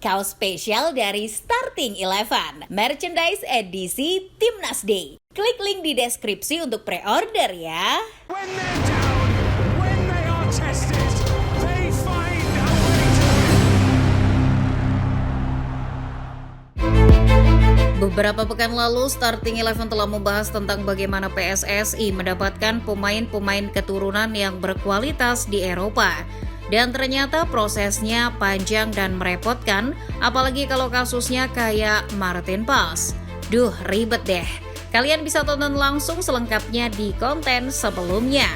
kaos spesial dari Starting Eleven, merchandise edisi Timnas Day. Klik link di deskripsi untuk pre-order ya. When they're down, when they are tested, they find a way to win. Beberapa pekan lalu, Starting Eleven telah membahas tentang bagaimana PSSI mendapatkan pemain-pemain keturunan yang berkualitas di Eropa. Dan ternyata prosesnya panjang dan merepotkan, apalagi kalau kasusnya kayak Martin Paes. Duh, ribet deh. Kalian bisa tonton langsung selengkapnya di konten sebelumnya.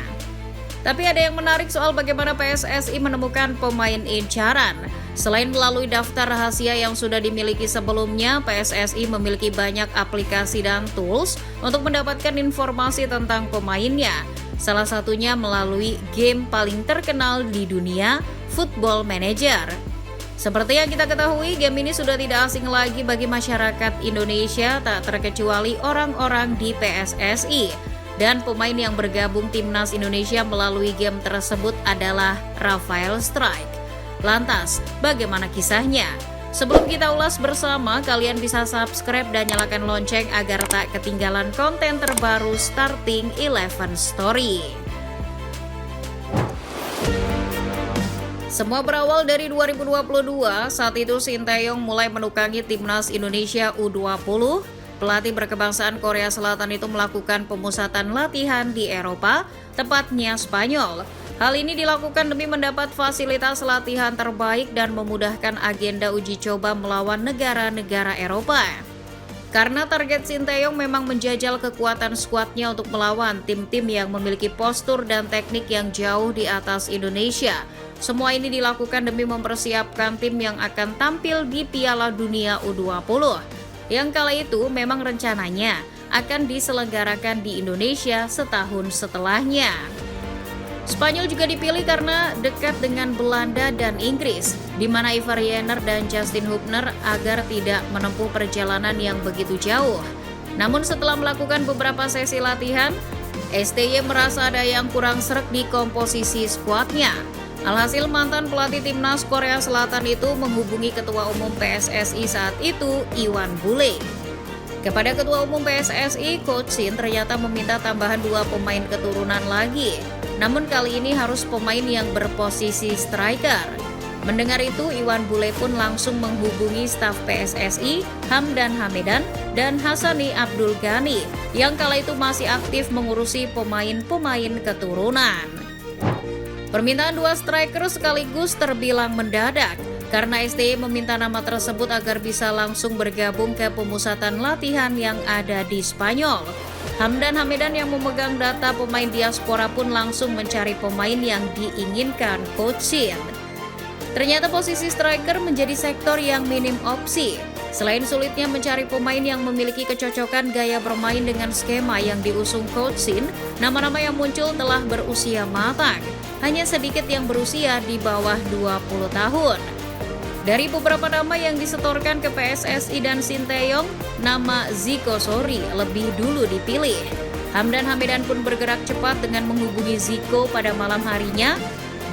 Tapi ada yang menarik soal bagaimana PSSI menemukan pemain incaran. Selain melalui daftar rahasia yang sudah dimiliki sebelumnya, PSSI memiliki banyak aplikasi dan tools untuk mendapatkan informasi tentang pemainnya. Salah satunya melalui game paling terkenal di dunia, Football Manager. Seperti yang kita ketahui, game ini sudah tidak asing lagi bagi masyarakat Indonesia, tak terkecuali orang-orang di PSSI. Dan pemain yang bergabung Timnas Indonesia melalui game tersebut adalah Rafael Strijk. Lantas, bagaimana kisahnya? Sebelum kita ulas bersama, kalian bisa subscribe dan nyalakan lonceng agar tak ketinggalan konten terbaru Starting Eleven Story. Semua berawal dari 2022, saat itu Sinteyong mulai menukangi Timnas Indonesia U20. Pelatih berkebangsaan Korea Selatan itu melakukan pemusatan latihan di Eropa, tepatnya Spanyol. Hal ini dilakukan demi mendapat fasilitas latihan terbaik dan memudahkan agenda uji coba melawan negara-negara Eropa. Karena target Sinteyong memang menjajal kekuatan skuadnya untuk melawan tim-tim yang memiliki postur dan teknik yang jauh di atas Indonesia. Semua ini dilakukan demi mempersiapkan tim yang akan tampil di Piala Dunia U20. Yang kala itu memang rencananya akan diselenggarakan di Indonesia setahun setelahnya. Spanyol juga dipilih karena dekat dengan Belanda dan Inggris, di mana Ivar Jenner dan Justin Hubner agar tidak menempuh perjalanan yang begitu jauh. Namun setelah melakukan beberapa sesi latihan, STY merasa ada yang kurang sreg di komposisi skuadnya. Alhasil mantan pelatih Timnas Korea Selatan itu menghubungi Ketua Umum PSSI saat itu, Iwan Bule. Kepada Ketua Umum PSSI, Coach Shin ternyata meminta tambahan 2 pemain keturunan lagi. Namun kali ini harus pemain yang berposisi striker. Mendengar itu, Iwan Bule pun langsung menghubungi staf PSSI, Hamdan Hamedan, dan Hassani Abdul Ghani, yang kala itu masih aktif mengurusi pemain-pemain keturunan. Permintaan 2 striker sekaligus terbilang mendadak, karena STY meminta nama tersebut agar bisa langsung bergabung ke pemusatan latihan yang ada di Spanyol. Hamdan Hamedan yang memegang data pemain diaspora pun langsung mencari pemain yang diinginkan Coach Shin. Ternyata posisi striker menjadi sektor yang minim opsi. Selain sulitnya mencari pemain yang memiliki kecocokan gaya bermain dengan skema yang diusung Coach Shin, nama-nama yang muncul telah berusia matang. Hanya sedikit yang berusia di bawah 20 tahun. Dari beberapa nama yang disetorkan ke PSSI dan Sinteyong, nama Zico Sori lebih dulu dipilih. Hamdan Hamedan pun bergerak cepat dengan menghubungi Zico pada malam harinya.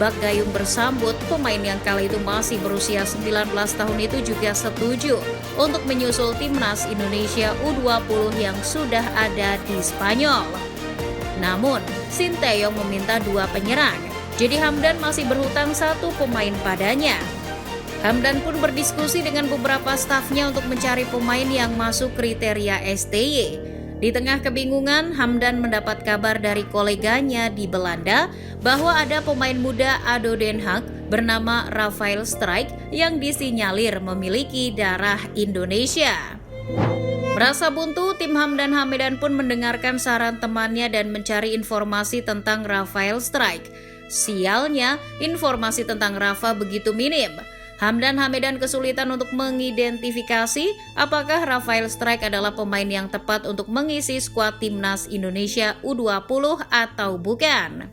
Bak Gayung bersambut, pemain yang kala itu masih berusia 19 tahun itu juga setuju untuk menyusul Timnas Indonesia U20 yang sudah ada di Spanyol. Namun, Sinteyong meminta 2 penyerang, jadi Hamdan masih berhutang 1 pemain padanya. Hamdan pun berdiskusi dengan beberapa stafnya untuk mencari pemain yang masuk kriteria STY. Di tengah kebingungan, Hamdan mendapat kabar dari koleganya di Belanda bahwa ada pemain muda ADO Den Haag bernama Rafael Strijk yang disinyalir memiliki darah Indonesia. Merasa buntu, tim Hamdan Hamedan pun mendengarkan saran temannya dan mencari informasi tentang Rafael Strijk. Sialnya, informasi tentang Rafa begitu minim. Hamdan Hamedan kesulitan untuk mengidentifikasi apakah Rafael Strijk adalah pemain yang tepat untuk mengisi skuad Timnas Indonesia U20 atau bukan.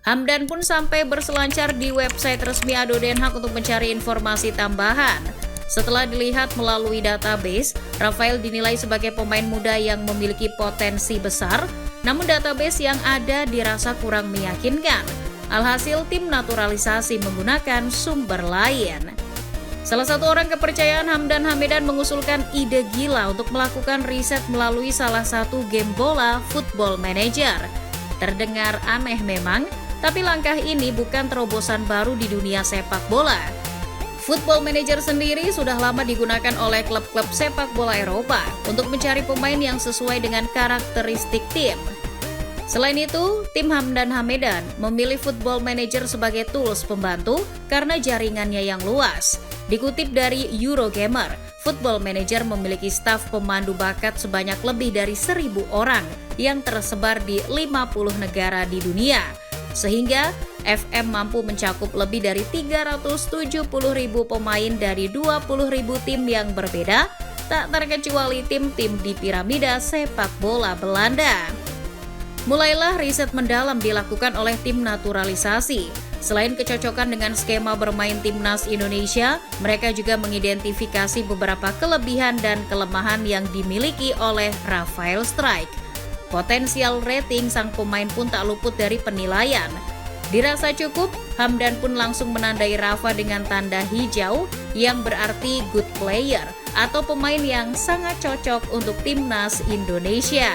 Hamdan pun sampai berselancar di website resmi ADO Den Haag untuk mencari informasi tambahan. Setelah dilihat melalui database, Rafael dinilai sebagai pemain muda yang memiliki potensi besar, namun database yang ada dirasa kurang meyakinkan. Alhasil tim naturalisasi menggunakan sumber lain. Salah satu orang kepercayaan Hamdan Hamedan mengusulkan ide gila untuk melakukan riset melalui salah satu game bola Football Manager. Terdengar aneh memang, tapi langkah ini bukan terobosan baru di dunia sepak bola. Football Manager sendiri sudah lama digunakan oleh klub-klub sepak bola Eropa untuk mencari pemain yang sesuai dengan karakteristik tim. Selain itu, tim Hamdan Hamedan memilih Football Manager sebagai tools pembantu karena jaringannya yang luas. Dikutip dari Eurogamer, Football Manager memiliki staf pemandu bakat sebanyak lebih dari 1.000 orang yang tersebar di 50 negara di dunia. Sehingga FM mampu mencakup lebih dari 370.000 pemain dari 20.000 tim yang berbeda, tak terkecuali tim-tim di piramida sepak bola Belanda. Mulailah riset mendalam dilakukan oleh tim naturalisasi. Selain kecocokan dengan skema bermain timnas Indonesia, mereka juga mengidentifikasi beberapa kelebihan dan kelemahan yang dimiliki oleh Rafael Strijk. Potensial rating sang pemain pun tak luput dari penilaian. Dirasa cukup, Hamdan pun langsung menandai Rafa dengan tanda hijau yang berarti good player atau pemain yang sangat cocok untuk timnas Indonesia.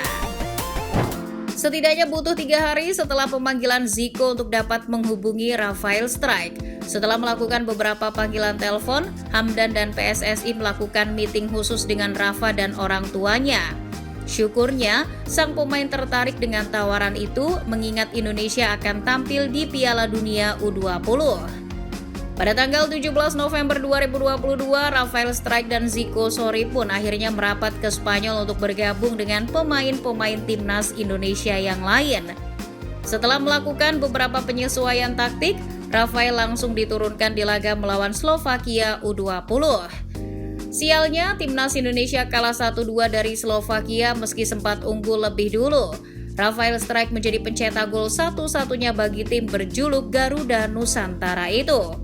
Setidaknya butuh 3 hari setelah pemanggilan Zico untuk dapat menghubungi Rafael Strijk. Setelah melakukan beberapa panggilan telepon, Hamdan dan PSSI melakukan meeting khusus dengan Rafa dan orang tuanya. Syukurnya, sang pemain tertarik dengan tawaran itu mengingat Indonesia akan tampil di Piala Dunia U20. Pada tanggal 17 November 2022, Rafael Strijk dan Zico Sorry pun akhirnya merapat ke Spanyol untuk bergabung dengan pemain-pemain timnas Indonesia yang lain. Setelah melakukan beberapa penyesuaian taktik, Rafael langsung diturunkan di laga melawan Slovakia U20. Sialnya, timnas Indonesia kalah 1-2 dari Slovakia meski sempat unggul lebih dulu. Rafael Strijk menjadi pencetak gol satu-satunya bagi tim berjuluk Garuda Nusantara itu.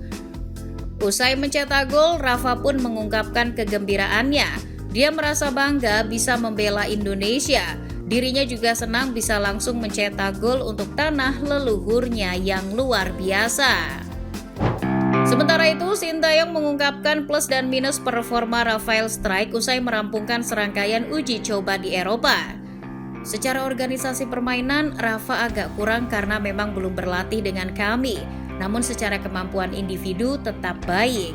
Usai mencetak gol, Rafa pun mengungkapkan kegembiraannya. Dia merasa bangga bisa membela Indonesia. Dirinya juga senang bisa langsung mencetak gol untuk tanah leluhurnya yang luar biasa. Sementara itu, Sintayong mengungkapkan plus dan minus performa Rafael Strijk usai merampungkan serangkaian uji coba di Eropa. Secara organisasi permainan, Rafa agak kurang karena memang belum berlatih dengan kami. Namun secara kemampuan individu tetap baik.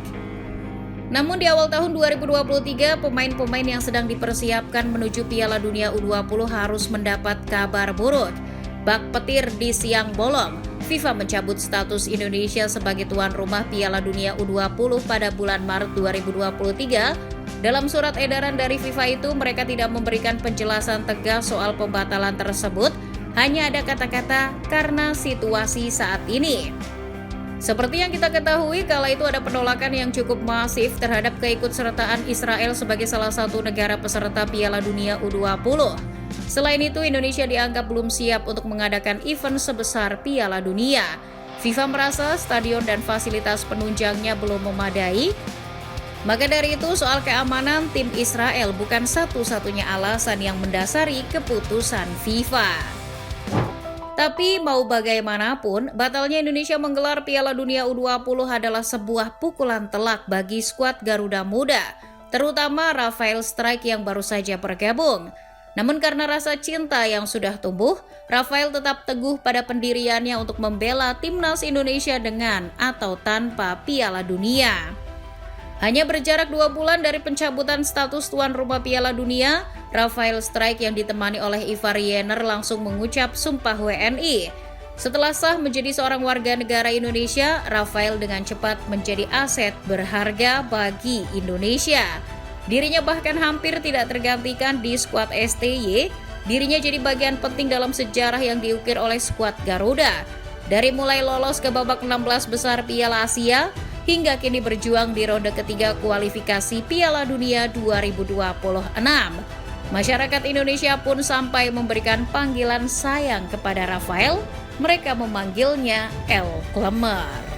Namun di awal tahun 2023, pemain-pemain yang sedang dipersiapkan menuju Piala Dunia U20 harus mendapat kabar buruk. Bak petir di siang bolong, FIFA mencabut status Indonesia sebagai tuan rumah Piala Dunia U20 pada bulan Maret 2023. Dalam surat edaran dari FIFA itu, mereka tidak memberikan penjelasan tegas soal pembatalan tersebut, hanya ada kata-kata karena situasi saat ini. Seperti yang kita ketahui, kala itu ada penolakan yang cukup masif terhadap keikutsertaan Israel sebagai salah satu negara peserta Piala Dunia U20. Selain itu, Indonesia dianggap belum siap untuk mengadakan event sebesar Piala Dunia. FIFA merasa stadion dan fasilitas penunjangnya belum memadai. Maka dari itu, soal keamanan tim Israel bukan satu-satunya alasan yang mendasari keputusan FIFA. Tapi mau bagaimanapun, batalnya Indonesia menggelar Piala Dunia U20 adalah sebuah pukulan telak bagi skuad Garuda Muda, terutama Rafael Strijk yang baru saja bergabung. Namun karena rasa cinta yang sudah tumbuh, Rafael tetap teguh pada pendiriannya untuk membela timnas Indonesia dengan atau tanpa Piala Dunia. Hanya berjarak 2 bulan dari pencabutan status tuan rumah Piala Dunia, Rafael Strijk yang ditemani oleh Ivar Jenner langsung mengucap sumpah WNI. Setelah sah menjadi seorang warga negara Indonesia, Rafael dengan cepat menjadi aset berharga bagi Indonesia. Dirinya bahkan hampir tidak tergantikan di skuad STY. Dirinya jadi bagian penting dalam sejarah yang diukir oleh skuad Garuda. Dari mulai lolos ke babak 16 besar Piala Asia, hingga kini berjuang di ronde ketiga kualifikasi Piala Dunia 2026. Masyarakat Indonesia pun sampai memberikan panggilan sayang kepada Rafael. Mereka memanggilnya El Klemer.